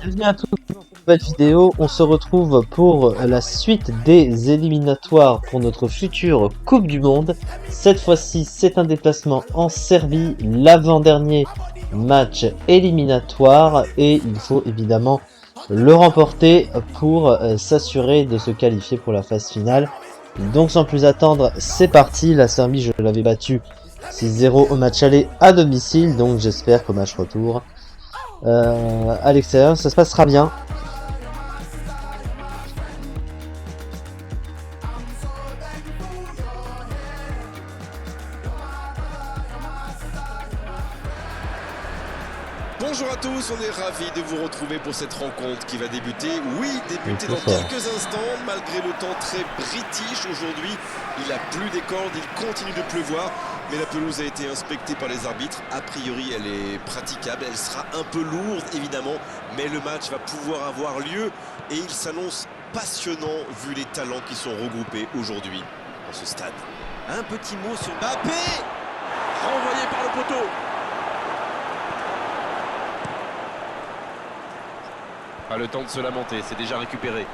Bienvenue à tous dans cette nouvelle vidéo. On se retrouve pour la suite des éliminatoires pour notre future Coupe du Monde. Cette fois-ci, c'est un déplacement en Serbie, l'avant-dernier match éliminatoire, et il faut évidemment le remporter pour s'assurer de se qualifier pour la phase finale. Donc sans plus attendre, c'est parti. La Serbie, je l'avais battue 6-0 au match aller à domicile, donc j'espère qu'au match retour à l'extérieur, ça se passera bien. Bonjour à tous, on est ravis de vous retrouver pour cette rencontre qui va débuter. Oui, débuter dans quelques instants, malgré le temps très british aujourd'hui. Il a plu des cordes, il continue de pleuvoir, mais la pelouse a été inspectée par les arbitres. A priori, elle est praticable, elle sera un peu lourde évidemment, mais le match va pouvoir avoir lieu et il s'annonce passionnant vu les talents qui sont regroupés aujourd'hui dans ce stade. Un petit mot sur Mbappé, renvoyé par le poteau. Pas le temps de se lamenter, c'est déjà récupéré.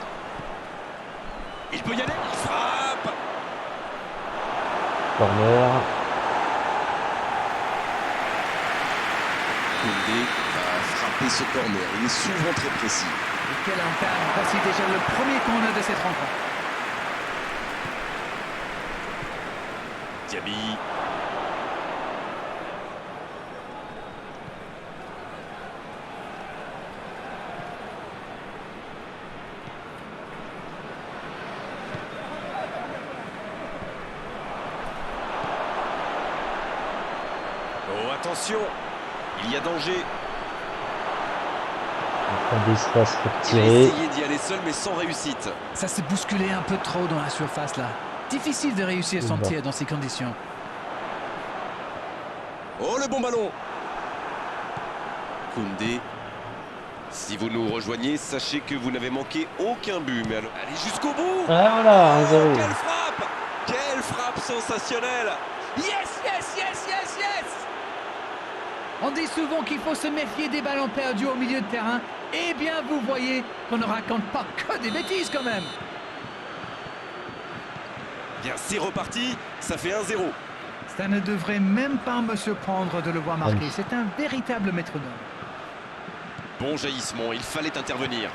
Il peut y aller, il frappe. Corner. Koundé va frapper ce corner, il est souvent très précis. Et quel impact, voici déjà le premier corner de cette rencontre. Diaby. Oh, attention, il y a danger. Pas d'espace pour Il a tirer. essayé d'y aller seul, mais sans réussite. Ça s'est bousculé un peu trop dans la surface là. Difficile de réussir son Bon. tir dans ces conditions. Oh, le bon ballon. Koundé. Si vous nous rejoignez, sachez que vous n'avez manqué aucun but. Mais allez jusqu'au bout. Ah voilà, 1-0. Quelle frappe! Quelle frappe sensationnelle! Yes, yes, yes, yes, yes. On dit souvent qu'il faut se méfier des ballons perdus au milieu de terrain. Eh bien, vous voyez qu'on ne raconte pas que des bêtises quand même. Bien, c'est reparti, ça fait 1-0. Ça ne devrait même pas me surprendre de le voir marquer. Oui. C'est un véritable métronome. Bon jaillissement, il fallait intervenir.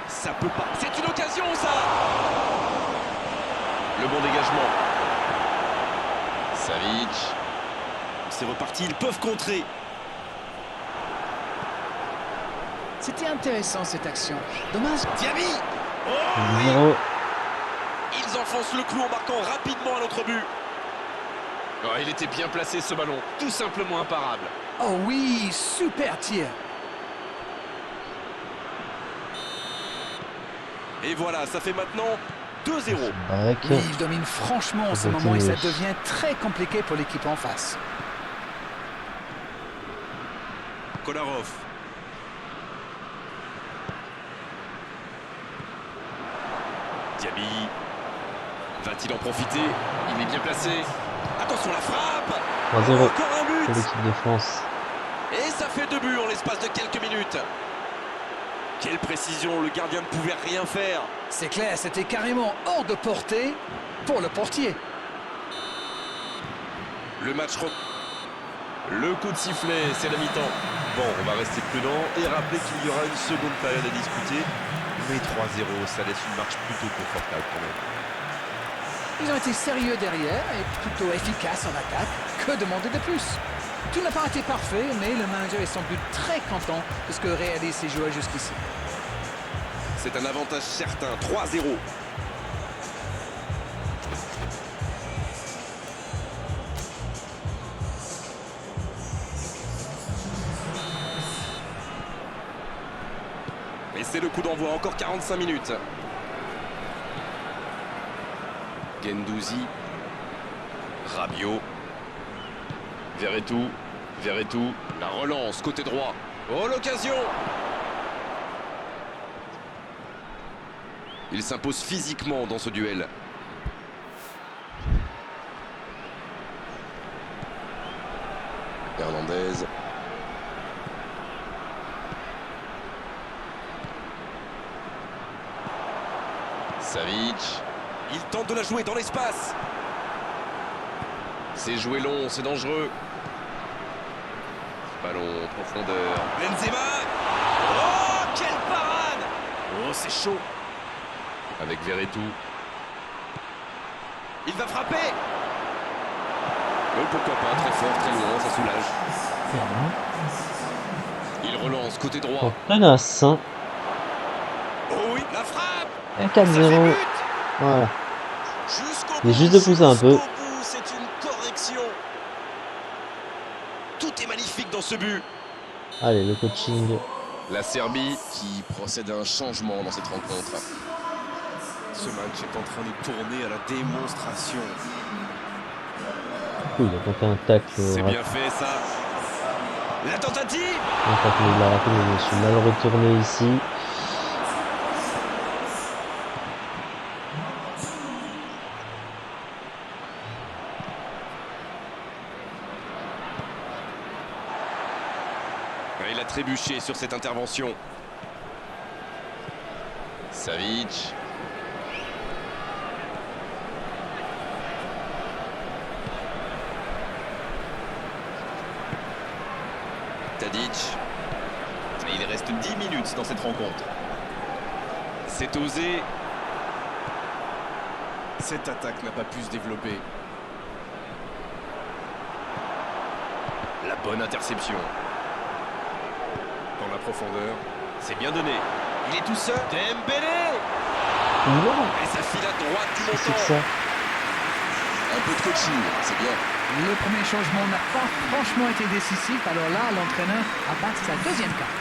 Ça peut pas... C'est une occasion, ça! Le bon dégagement. Savic. C'est reparti, ils peuvent contrer. C'était intéressant cette action. Dommage. Diaby! Oh, oui! 0. Ils enfoncent le clou en marquant rapidement à notre but. Oh, il était bien placé ce ballon, tout simplement imparable. Oh oui, super tir. Et voilà, ça fait maintenant 2-0. Break. Oui, il domine franchement en ce Faut moment et ça continuer. devient très compliqué pour l'équipe en face. Kolarov. Diaby. Va-t-il en profiter? Il est bien placé. Attention la frappe! 3-0 Encore un pour but! l'équipe de France. Et ça fait 2 buts en l'espace de quelques minutes. Quelle précision, le gardien ne pouvait rien faire. C'est clair, c'était carrément hors de portée pour le portier. Le match... Le coup de sifflet, c'est la mi-temps. Bon, on va rester prudent et rappeler qu'il y aura une seconde période à discuter. Mais 3-0, ça laisse une marche plutôt confortable quand même. Ils ont été sérieux derrière et plutôt efficaces en attaque. Que demander de plus? Tout n'a pas été parfait, mais le manager est sans doute très content de ce que réalisent ses joueurs jusqu'ici. C'est un avantage certain, 3-0. Et c'est le coup d'envoi, encore 45 minutes. Guendouzi. Rabiot. Verretou. Verretou. La relance, côté droit. Oh, l'occasion! Il s'impose physiquement dans ce duel. Hernandez. Savic. Il tente de la jouer dans l'espace. C'est joué long, c'est dangereux. Ballon, profondeur. Benzema. Oh, quelle parade! Oh, c'est chaud. Avec Verretou. Il va frapper. Oh, pourquoi pas, très fort, très loin, ça soulage. Il relance côté droit. Menace. Oh oui, la frappe. Un 4-0. Voilà. Il est juste de pousser un peu. C'est une correction. Tout est magnifique dans ce but. Allez, le coaching. La Serbie qui procède à un changement dans cette rencontre. Ce match est en train de tourner à la démonstration. Il a tenté un tacle. C'est bien fait ça. La tentative. Il l'a raté, mais je suis mal retourné ici. Il a trébuché sur cette intervention. Savic. Tadic. Il reste 10 minutes dans cette rencontre. C'est osé. Cette attaque n'a pas pu se développer. La bonne interception. Dans la profondeur. C'est bien donné. Il est tout seul. Dembélé. Wow. Et ça file à droite du C'est que montant. ça. Un peu de coaching, c'est bien. Le premier changement n'a pas franchement été décisif, alors là, l'entraîneur a battu sa deuxième carte.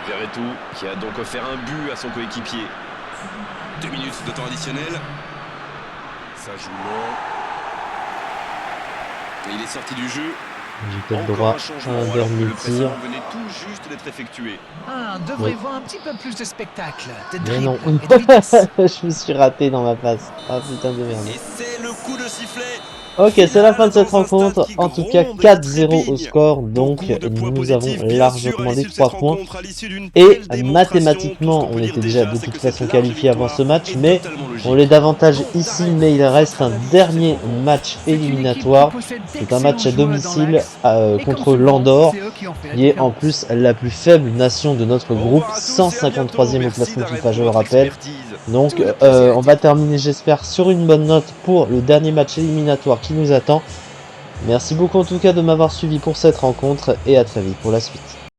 Verretou qui a donc offert un but à son coéquipier. 2 minutes de temps additionnel. Ça joue long. Et il est sorti du jeu. J'ai peut-être Encore droit un changement, à un alors que dernier le tir. précédent venait tout juste d'être effectué. Ah, on devrait Oui. voir un petit peu plus de spectacle, de Mais dribble non. et de vitesse. Je me suis raté dans ma passe. Ah putain de merde. Et c'est le coup de sifflet. Ok, c'est la fin de cette Dans un stade rencontre. qui En tout cas, gronde et 4-0 au trépigne. score. Donc, Beaucoup de points nous avons positifs, bien largement sûr, à l'issue des de 3 cette points. rencontre, à l'issue d'une Et telle mathématiquement, démonstration, tout ce qu'on on peut était dire déjà de c'est toute que façon cette large qualifié avant ce victoire match. est Mais totalement logique. on l'est davantage ici. Mais il reste un dernier match éliminatoire. C'est un match à domicile contre l'Andorre, qui est en plus la plus faible nation de notre groupe, 153e au classement FIFA, je le rappelle. Donc on va terminer, j'espère, sur une bonne note pour le dernier match éliminatoire qui nous attend. Merci beaucoup en tout cas de m'avoir suivi pour cette rencontre et à très vite pour la suite.